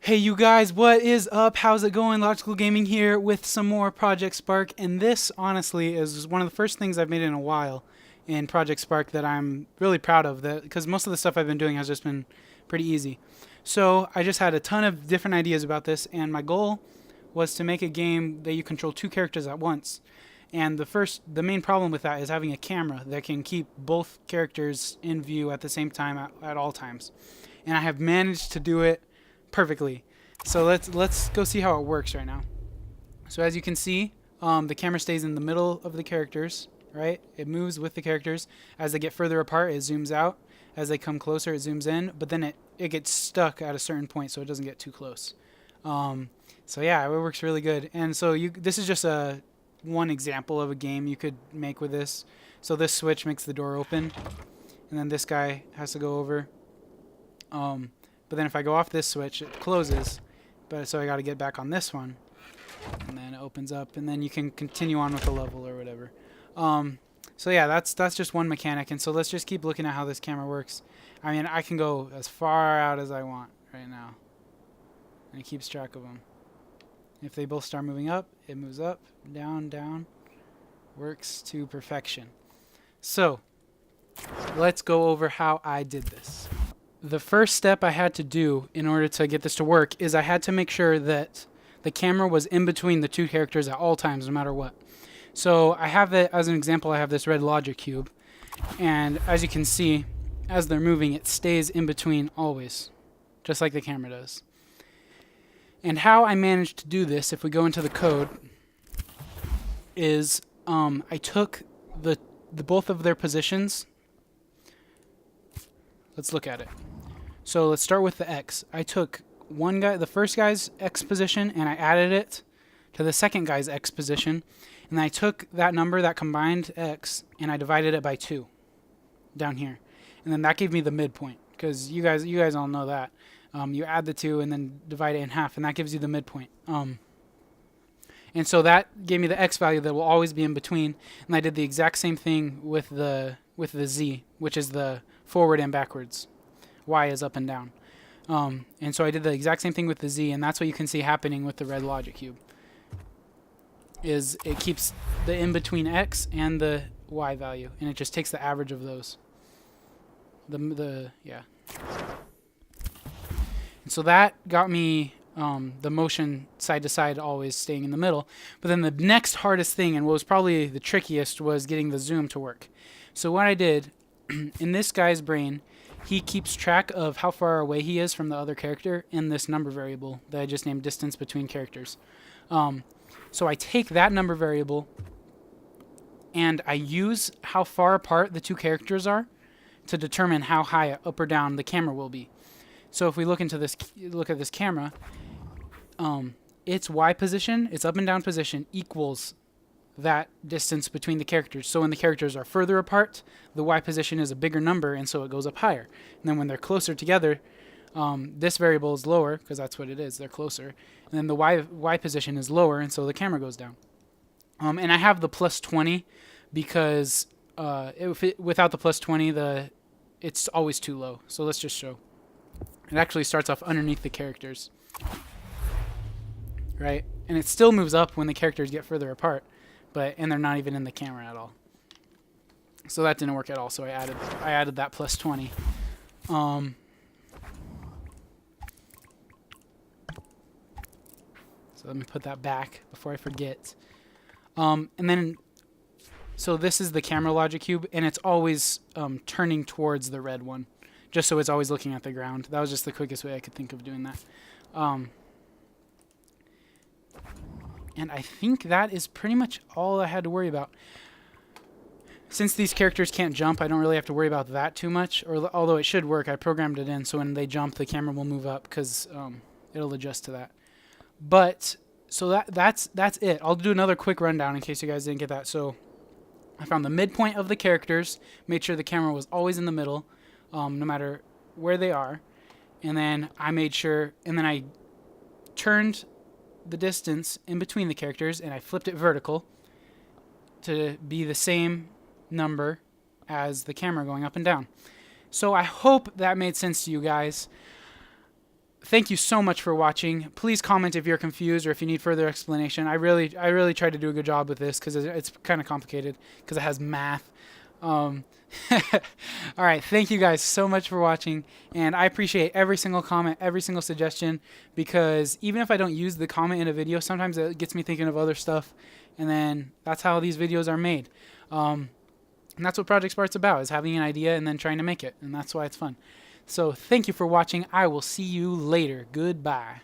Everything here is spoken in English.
Hey you guys, what is up? How's it going? Logical Gaming here with some more Project Spark, and this honestly is one of the first things I've made in a while in Project Spark that I'm really proud of, that because most of the stuff I've been doing has just been pretty easy. So I just had a ton of different ideas about this, and my goal was to make a game that you control two characters at once. And the main problem with that is having a camera that can keep both characters in view at the same time at all times. And I have managed to do it perfectly. So let's go see how it works right now. So as you can see, the camera stays in the middle of the characters, right? It moves with the characters. As they get further apart, it zooms out. As they come closer, it zooms in. But then it gets stuck at a certain point, so it doesn't get too close. So yeah, it works really good. And so this is just one example of a game you could make with this. So this switch makes the door open, and then this guy has to go over. But then if I go off this switch, it closes. But so I got to get back on this one, and then it opens up, and then you can continue on with the level or whatever. So yeah, that's just one mechanic. And so let's just keep looking at how this camera works. I mean, I can go as far out as I want right now, and it keeps track of them. If they both start moving up, it moves up, down, down. Works to perfection. So let's go over how I did this. The first step I had to do in order to get this to work is I had to make sure that the camera was in between the two characters at all times, no matter what. So I have it as an example. I have this red logic cube, and as you can see, as they're moving, it stays in between always, just like the camera does. And how I managed to do this, if we go into the code, is I took the both of their positions. Let's look at it. So let's start with the X. I took the first guy's X position, and I added it to the second guy's X position, and I took that number, that combined X, and I divided it by 2 down here, and then that gave me the midpoint, because you guys all know that. You add the 2 and then divide it in half, and that gives you the midpoint. And so that gave me the X value that will always be in between, and I did the exact same thing with the Z, which is the forward and backwards. Y is up and down. And so I did the exact same thing with the Z, and that's what you can see happening with the red logic cube. Is it keeps the in-between X and the Y value, and it just takes the average of those. Yeah. And so that got me the motion side to side always staying in the middle. But then the next hardest thing, and what was probably the trickiest, was getting the zoom to work. So what I did, in this guy's brain, he keeps track of how far away he is from the other character in this number variable that I just named distance between characters. So I take that number variable and I use how far apart the two characters are to determine how high up or down the camera will be. So if we look at this camera, its Y position, its up and down position equals that distance between the characters. So when the characters are further apart, the Y position is a bigger number, and so it goes up higher. And then when they're closer together, this variable is lower, because that's what it is, they're closer. And then the Y position is lower, and so the camera goes down. And I have the plus 20 because without the plus 20, it's always too low. So let's just show. It actually starts off underneath the characters, right? And it still moves up when the characters get further apart, and they're not even in the camera at all. So that didn't work at all. So I added that plus 20. So let me put that back before I forget. And then, so this is the camera logic cube, and it's always turning towards the red one, just so it's always looking at the ground. That was just the quickest way I could think of doing that. And I think that is pretty much all I had to worry about. Since these characters can't jump, I don't really have to worry about that too much. Although it should work, I programmed it in, so when they jump, the camera will move up because it'll adjust to that. But so that's it. I'll do another quick rundown in case you guys didn't get that. So I found the midpoint of the characters, made sure the camera was always in the middle, no matter where they are, and then I turned the distance in between the characters, and I flipped it vertical to be the same number as the camera going up and down. So I hope that made sense to you guys. thank you so much for watching. Please comment if you're confused or if you need further explanation. I really try to do a good job with this because it's kind of complicated because it has math. All right, thank you guys so much for watching, and I appreciate every single comment, every single suggestion, because even if I don't use the comment in a video, sometimes it gets me thinking of other stuff, and then that's how these videos are made. And that's what Project Spark's about, is having an idea and then trying to make it, and that's why it's fun. So thank you for watching. I will see you later. Goodbye.